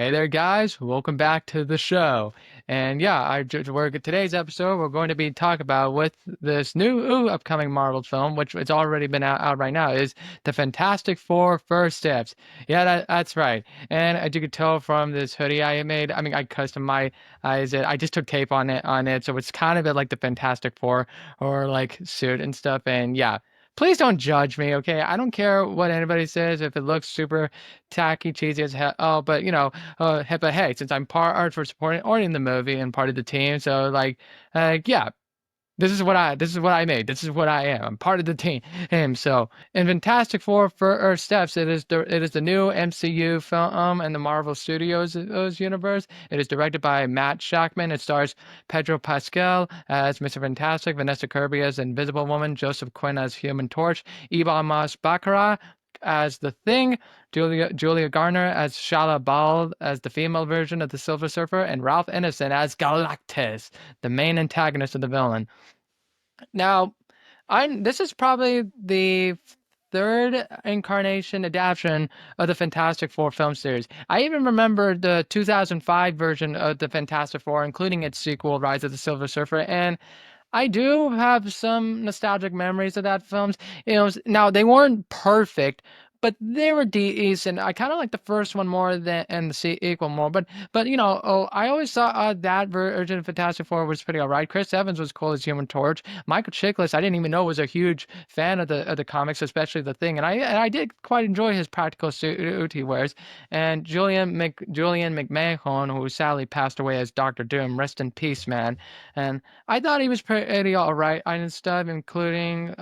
Hey there, guys. Welcome back to the show. And yeah, today's episode, we're going to be talking about with this new upcoming Marvel film, which it's already been out right now, is the Fantastic Four First Steps. Yeah, that's right. And as you could tell from this hoodie I made, I mean, I customized it. I just took tape on it, so it's kind of like the Fantastic Four or like suit and stuff. And yeah. Please don't judge me, okay? I don't care what anybody says if it looks super tacky, cheesy as hell. Oh, but but hey, since I'm part for supporting or in the movie and part of the team, so like, yeah, this is what I made. This is what I am. I'm part of the team. So in Fantastic Four First Steps, it is the new MCU film in the Marvel Studios universe. It is directed by Matt Shackman. It stars Pedro Pascal as Mr. Fantastic, Vanessa Kirby as Invisible Woman, Joseph Quinn as Human Torch, Ebon Moss-Baccarat as the Thing, Julia Garner as Shala Bal as the female version of the Silver Surfer, and Ralph Ineson as Galactus, the main antagonist of the villain. Now, this is probably the third incarnation adaptation of the Fantastic Four film series. I even remember the 2005 version of the Fantastic Four, including its sequel, Rise of the Silver Surfer, and I do have some nostalgic memories of that films. Now they weren't perfect, but they were decent. I kind of like the first one more than and the sequel more. But I always thought that version of Fantastic Four was pretty alright. Chris Evans was cool as Human Torch. Michael Chiklis, I didn't even know was a huge fan of the comics, especially the Thing, and I did quite enjoy his practical suit he wears. And Julian McMahon, who sadly passed away as Doctor Doom, rest in peace, man. And I thought he was pretty all right and stuff, including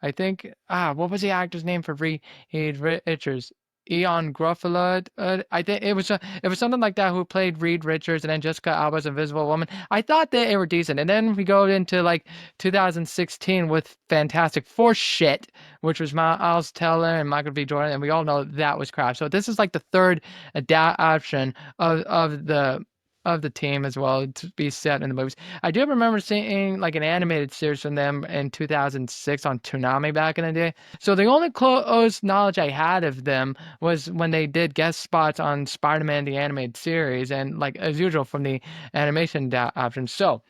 I think what was the actor's name for Reed Richards? Eon Gruffalo. I think it was something like that who played Reed Richards and then Jessica Alba's Invisible Woman. I thought that they were decent, and then we go into like 2016 with Fantastic Four shit, which was Miles Teller and Michael B. Jordan, and we all know that was crap. So this is like the third adaptation of the team as well to be set in the movies. I do remember seeing like an animated series from them in 2006 on Toonami back in the day. So the only close knowledge I had of them was when they did guest spots on Spider-Man the animated series and like as usual from the animation option. So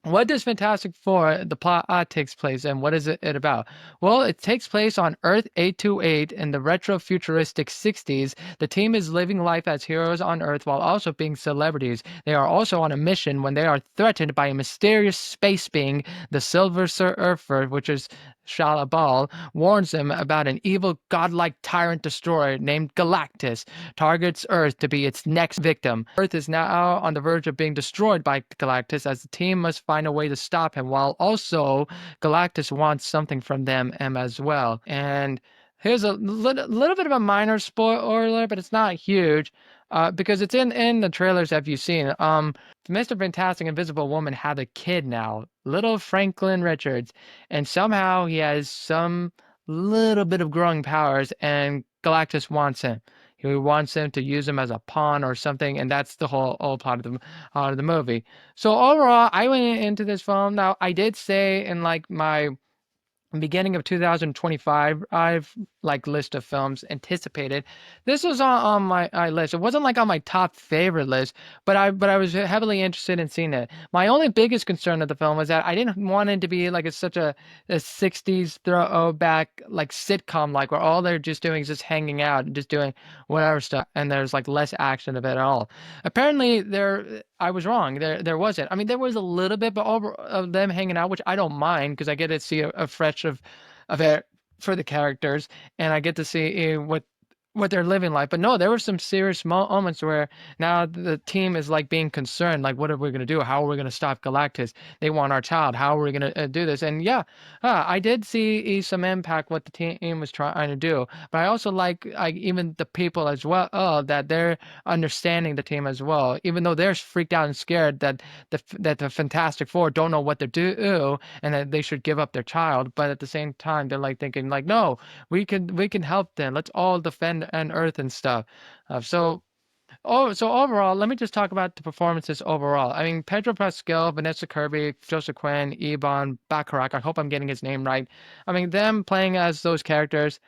what does Fantastic Four, the plot takes place, and what is it about? Well, it takes place on Earth 828 in the retro-futuristic 60s. The team is living life as heroes on Earth while also being celebrities. They are also on a mission when they are threatened by a mysterious space being, the Silver Surfer, which is Shala Bal, warns them about an evil godlike tyrant destroyer named Galactus, targets Earth to be its next victim. Earth is now on the verge of being destroyed by Galactus as the team must find a way to stop him, while also Galactus wants something from them as well. And here's a little bit of a minor spoiler, but it's not huge. Because it's in the trailers have you seen. Mr. Fantastic Invisible Woman had a kid now, little Franklin Richards, and somehow he has some little bit of growing powers, and Galactus wants him. He wants him to use him as a pawn or something, and that's the whole plot of the movie. So overall, I went into this film. Now, I did say in like my beginning of 2025, I've like list of films anticipated. This was on my list. It wasn't like on my top favorite list, but I was heavily interested in seeing it. My only biggest concern of the film was that I didn't want it to be like such a 60s throwback like sitcom like where all they're just doing is just hanging out and just doing whatever stuff and there's like less action of it at all. Apparently I was wrong. There wasn't. I mean, there was a little bit, but over of them hanging out, which I don't mind because I get to see a fresh of it for the characters, and I get to see what they're living like. But no, there were some serious moments where now the team is like being concerned, like, what are we going to do? How are we going to stop Galactus? They want our child. How are we going to do this? And yeah, I did see some impact what the team was trying to do. But I also like even the people as well, that they're understanding the team as well, even though they're freaked out and scared that the Fantastic Four don't know what to do and that they should give up their child. But at the same time, they're like thinking like, no, we can help them. Let's all defend and Earth and stuff. So overall, let me just talk about the performances overall. I mean, Pedro Pascal, Vanessa Kirby, Joseph Quinn, Ebon Baccarat. I hope I'm getting his name right. I mean, them playing as those characters.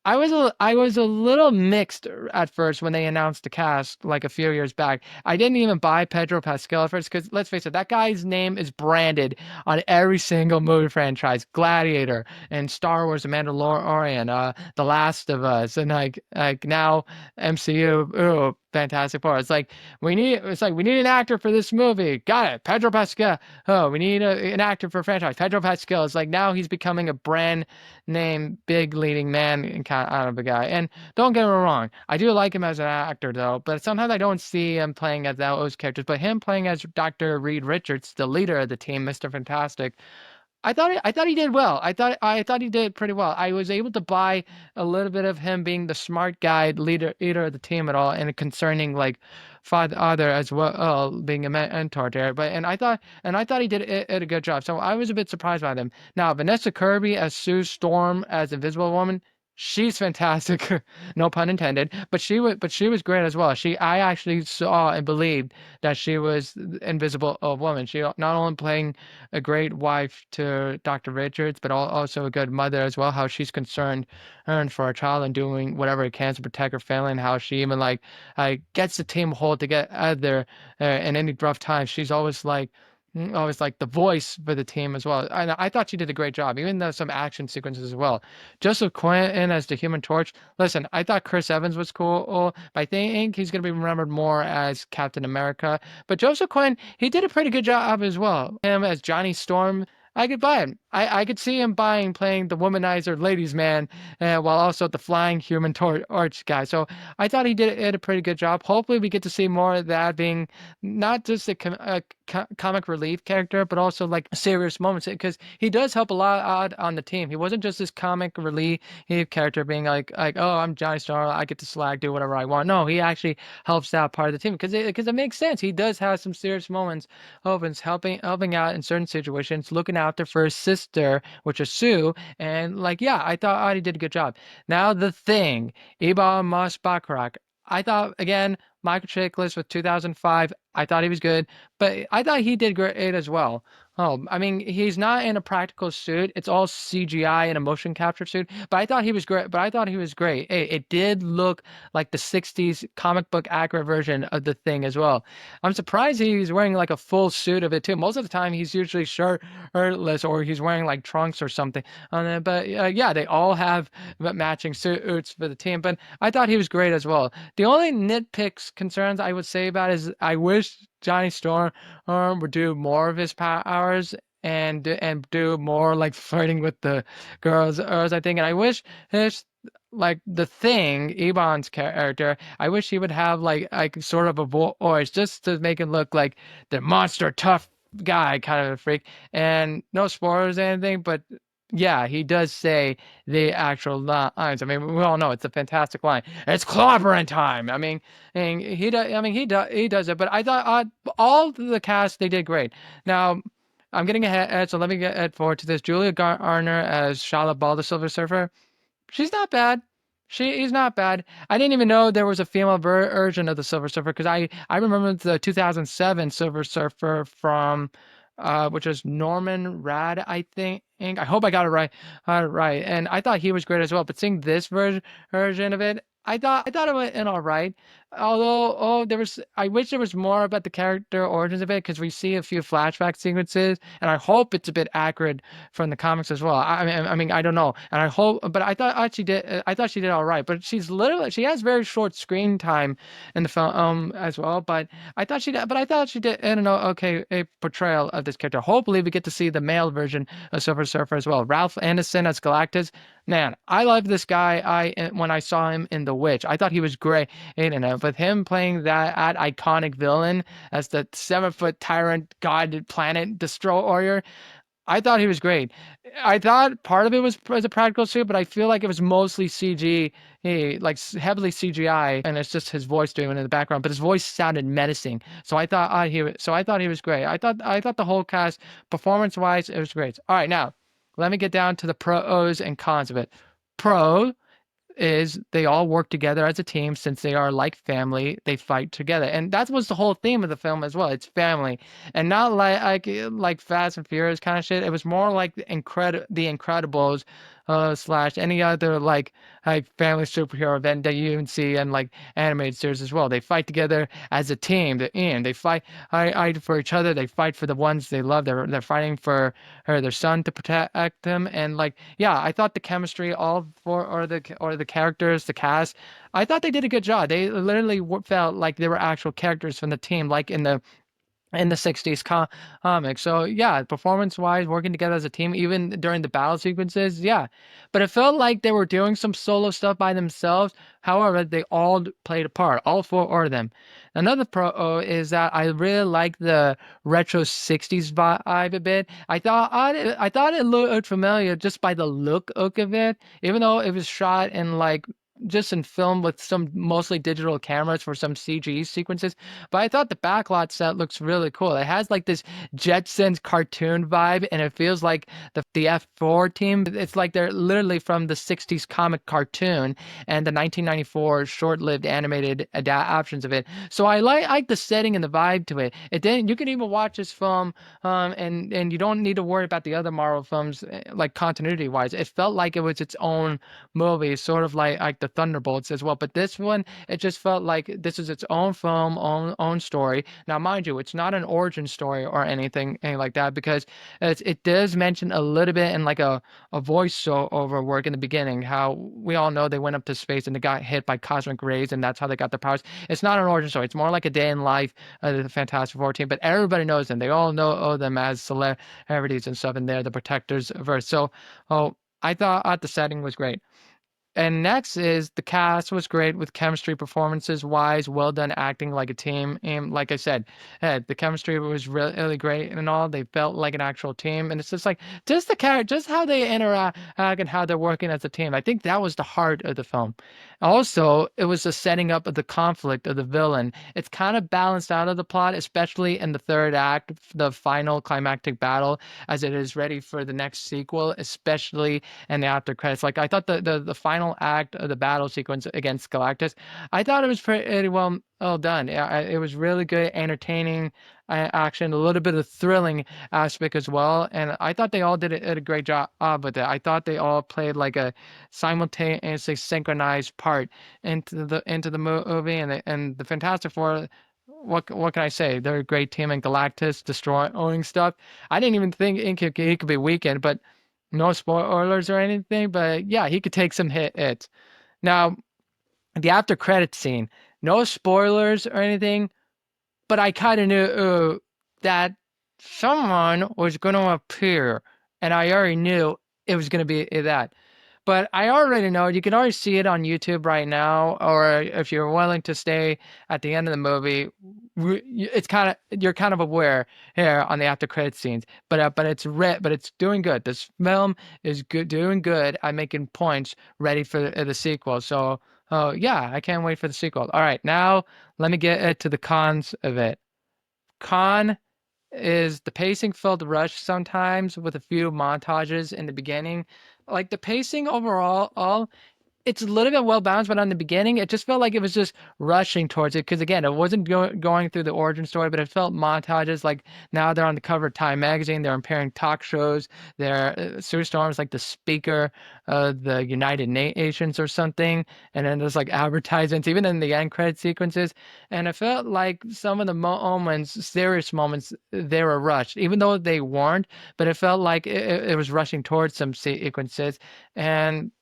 I was a little mixed at first when they announced the cast like a few years back. I didn't even buy Pedro Pascal at first because let's face it, that guy's name is branded on every single movie franchise, Gladiator and Star Wars, The Mandalorian, The Last of Us, and like now MCU. Ooh, Fantastic Four. It's like we need an actor for this movie. Got it, Pedro Pascal. Oh, we need an actor for franchise, Pedro Pascal. It's like now he's becoming a brand name, big leading man and kind of out of a guy. And don't get me wrong, I do like him as an actor though, but sometimes I don't see him playing as those characters. But him playing as Dr. Reed Richards, the leader of the team, Mr. Fantastic, I thought he did well. I thought he did pretty well. I was able to buy a little bit of him being the smart guy, leader of the team at all, and concerning like father as well, being a mentor there. And I thought he did a good job. So I was a bit surprised by them. Now Vanessa Kirby as Sue Storm as Invisible Woman. She's fantastic, no pun intended. But she was great as well. I actually saw and believed that she was Invisible Woman. She not only playing a great wife to Dr. Richards, but also a good mother as well. How she's concerned for her child and doing whatever it can to protect her family, and how she even gets the team whole to get out there in any rough times. She's always like the voice for the team as well. And I thought she did a great job, even though some action sequences as well. Joseph Quinn as the Human Torch. Listen, I thought Chris Evans was cool, but I think he's going to be remembered more as Captain America. But Joseph Quinn, he did a pretty good job as well. Him as Johnny Storm, I could buy him. I could see him playing the womanizer ladies man, while also the flying human torch guy. So I thought he did a pretty good job. Hopefully, we get to see more of that being not just a comic relief character, but also like serious moments because he does help a lot out on the team. He wasn't just this comic relief character being like oh, I'm Johnny Star, I get to slag, do whatever I want. No, he actually helps out part of the team because it makes sense. He does have some serious moments of helping out in certain situations, looking out there for his sister, which is Sue, and like yeah, I thought he did a good job. Now the thing, Ibal Mas Baccarat. I thought again, Michael Chiklis with 2005. I thought he was good, but I thought he did great as well. Oh, I mean, he's not in a practical suit. It's all CGI and a motion capture suit. But I thought he was great. But I thought he was great. Hey, it did look like the '60s comic book accurate version of the thing as well. I'm surprised he's wearing like a full suit of it too. Most of the time, he's usually shirtless or he's wearing like trunks or something. But yeah, they all have matching suits for the team. But I thought he was great as well. The only nitpicks concerns I would say about is I wish Johnny Storm would do more of his powers and do more like flirting with the girls, I think. And I wish his like the thing, Ebon's character, I wish he would have like sort of a voice just to make him look like the monster tough guy kind of a freak. And no spoilers or anything, but yeah, he does say the actual lines. I mean, we all know it's a fantastic line. It's clobbering time. I mean, and he does. I mean, he does it. But I thought all the cast they did great. Now, I'm getting ahead, so let me get forward to this. Julia Garner as Shala Ball, the Silver Surfer. She's not bad. She's not bad. I didn't even know there was a female version of the Silver Surfer because I remember the 2007 Silver Surfer from which was Norman Rad, I think. I hope I got it right. Right. And I thought he was great as well. But seeing this version of it, I thought it went in all right. Although, I wish there was more about the character origins of it because we see a few flashback sequences, and I hope it's a bit accurate from the comics as well. I mean, I don't know, and I hope, but I thought she did all right. But she has very short screen time in the film as well. But I thought she did, I don't know, okay, a portrayal of this character. Hopefully, we get to see the male version of Silver Surfer as well. Ralph Anderson as Galactus. Man, I love this guy. When I saw him in The Witch, I thought he was great in it. But him playing that iconic villain as the 7-foot tyrant god planet destroyer, I thought he was great. I thought part of it was as a practical suit, but I feel like it was mostly CG, like heavily CGI, and it's just his voice doing it in the background. But his voice sounded menacing, so I thought he was great. I thought the whole cast, performance wise, it was great. All right, now let me get down to the pros and cons of it. Pro is they all work together as a team since they are like family. They fight together, and that was the whole theme of the film as well. It's family, and not like Fast and Furious kind of shit. It was more like the Incredibles slash any other like family superhero event that you even see in like animated series as well. They fight together as a team. They fight for each other. They fight for the ones they love. They're fighting for their son to protect them. And like yeah, I thought the chemistry, all four or the characters, the cast, I thought they did a good job. They literally felt like they were actual characters from the team, like in the 60s comics. So yeah, performance wise, working together as a team, even during the battle sequences, yeah. But it felt like they were doing some solo stuff by themselves. However, they all played a part, all four of them. Another pro is that I really like the retro 60s vibe a bit. I thought it looked familiar just by the look of it, even though it was shot in like just in film with some mostly digital cameras for some CG sequences. But I thought the backlot set looks really cool. It has like this Jetsons cartoon vibe, and it feels like the F4 team. It's like they're literally from the 60s comic cartoon and the 1994 short-lived animated adaptations of it. So I like the setting and the vibe to it. It didn't. You can even watch this film, and you don't need to worry about the other Marvel films like continuity-wise. It felt like it was its own movie, sort of like the Thunderbolts as well. But this one, it just felt like this is its own film, own story. Now, mind you, it's not an origin story or anything like that because it does mention a little bit in like a voiceover work in the beginning how we all know they went up to space and they got hit by cosmic rays and that's how they got their powers. It's not an origin story. It's more like a day in life of the Fantastic Four team, but everybody knows them. They all know them as celebrities and stuff, and they're the protectors of Earth. So, I thought the setting was great. And next is the cast was great with chemistry, performances wise, well done acting like a team. And like I said, the chemistry was really great and all. They felt like an actual team. And it's just like just the character, just how they interact and how they're working as a team. I think that was the heart of the film. Also, it was the setting up of the conflict of the villain. It's kind of balanced out of the plot, especially in the third act, the final climactic battle, as it is ready for the next sequel, especially and the after credits. Like I thought the final act of the battle sequence against Galactus, I thought it was pretty well done. It was really good, entertaining action, a little bit of thrilling aspect as well. And I thought they all did a great job with it. I thought they all played like a simultaneously synchronized part into the movie and the Fantastic Four. What can I say? They're a great team, and Galactus destroying stuff. I didn't even think he could be weakened, but no spoilers or anything, but yeah, he could take some hits. Now, the after credit scene, no spoilers or anything, but I kind of knew that someone was going to appear, and I already knew it was going to be that. But I already know you can already see it on YouTube right now, or if you're willing to stay at the end of the movie, it's kind of you're kind of aware here on the after credit scenes. But it's doing good. This film is good, doing good. I'm making points ready for the sequel. So, oh yeah, I can't wait for the sequel. All right, now let me get to the cons of it. Con is the pacing felt rushed sometimes with a few montages in the beginning. Like the pacing overall, all it's a little bit well balanced, but on the beginning, it just felt like it was just rushing towards it. Because again, it wasn't going through the origin story, but it felt montages. Like now they're on the cover of Time magazine, they're appearing talk shows. They're Sue Storm's like the speaker of the United Nations or something, and then there's like advertisements, even in the end credit sequences. And it felt like some of the moments, serious moments, they were rushed, even though they weren't. But it felt like it was rushing towards some sequences, and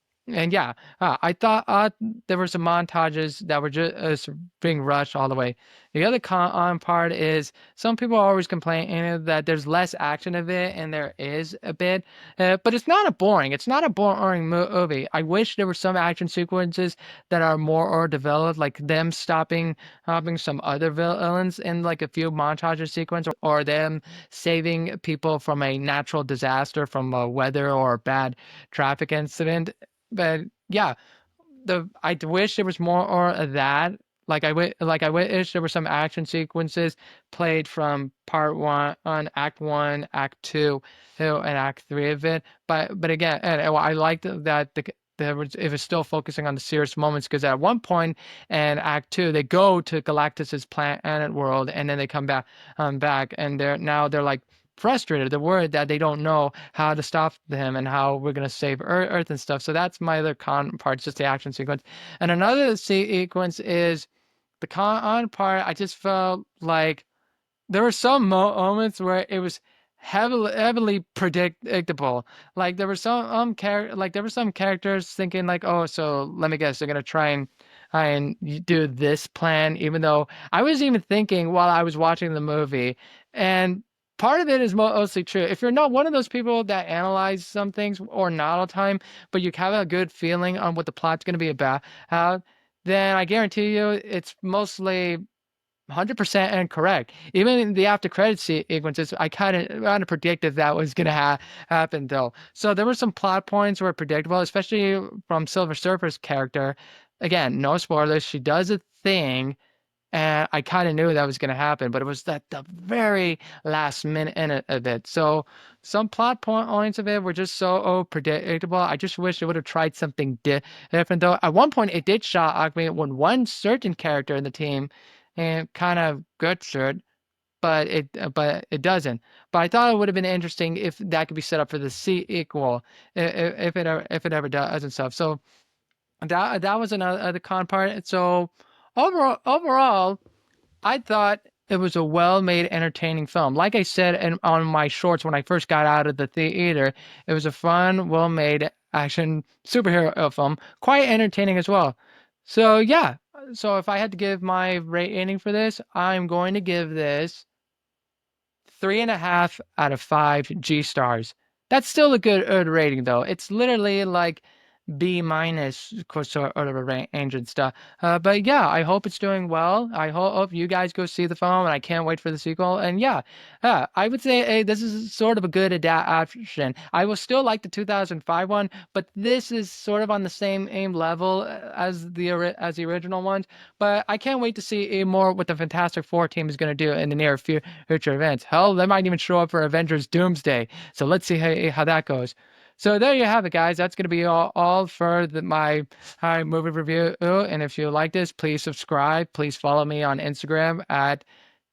yeah, I thought there were some montages that were just being rushed all the way. The other con part is some people are always complaining that there's less action of it, and there is a bit, but it's not a boring. It's not a boring movie. I wish there were some action sequences that are more or developed, like them stopping some other villains in like a few montage sequence, or them saving people from a natural disaster, from a weather or bad traffic incident. But yeah, I wish there was more of that. Like I wish there were some action sequences played from part one, act one, act two, and act three of it. But again, and I liked that it was still focusing on the serious moments because at one point in Act Two they go to Galactus's planet world and then they come back and they're like frustrated. They're worried that they don't know how to stop him and how we're gonna save Earth and stuff. So that's my other con part, just the action sequence. And another sequence is the con part. I just felt like there were some moments where it was heavily predictable. Like there were there were some characters thinking like, oh, so let me guess, they're gonna try and do this plan, even though I was even thinking while I was watching the movie, and part of it is mostly true. If you're not one of those people that analyze some things or not all the time, but you have a good feeling on what the plot's gonna be about, then I guarantee you it's mostly 100% incorrect. Even in the after credit sequences, I kind of predicted that was gonna happen though. So there were some plot points were predictable, especially from Silver Surfer's character. Again, no spoilers. She does a thing, and I kind of knew that was gonna happen, but it was at the very last minute of it. So some plot points of it were just so predictable. I just wish it would have tried something different though. At one point, it did shock me when one certain character in the team and kind of Gertrude, but it doesn't. But I thought it would have been interesting if that could be set up for the sequel, if it ever does and stuff. So that was another con part. So overall, I thought it was a well-made, entertaining film. Like I said on my shorts when I first got out of the theater, it was a fun, well-made action superhero film, quite entertaining as well. So yeah, so if I had to give my rating for this, I'm going to give this 3.5 out of 5 G stars. That's still a good rating though. It's literally like B minus sort of a range and stuff. But yeah, I hope it's doing well. I hope you guys go see the film, and I can't wait for the sequel. And yeah, I would say this is sort of a good adaptation. I will still like the 2005 one, but this is sort of on the same aim level as the original ones. But I can't wait to see more what the Fantastic Four team is going to do in the near future events. Hell, they might even show up for Avengers Doomsday. So let's see how that goes. So there you have it, guys. That's going to be all for my movie review. And if you like this, please subscribe. Please follow me on Instagram at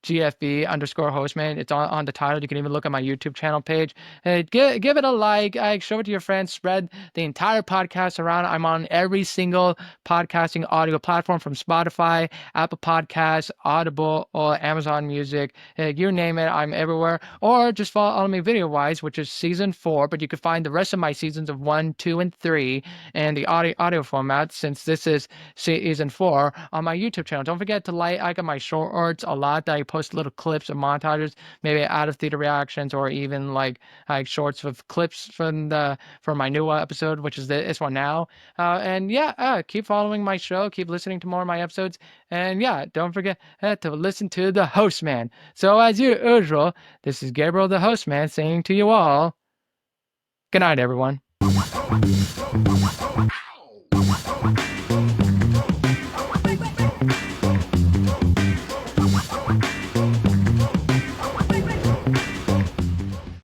GFB_hostman. It's on the title. You can even look at my YouTube channel page. Give it a like. Show it to your friends. Spread the entire podcast around. I'm on every single podcasting audio platform from Spotify, Apple Podcasts, Audible, or Amazon Music. You name it, I'm everywhere. Or just follow me video-wise, which is season 4. But you can find the rest of my seasons of 1, 2, and 3 in the audio format, since this is season 4, on my YouTube channel. Don't forget to like my shorts a lot. That I post little clips or montages, maybe out of theater reactions, or even like shorts with clips from my new episode, which is this one now. And yeah, keep following my show, keep listening to more of my episodes, and yeah, don't forget to listen to the host man. So as usual, this is Gabriel the host man saying to you all, good night, everyone.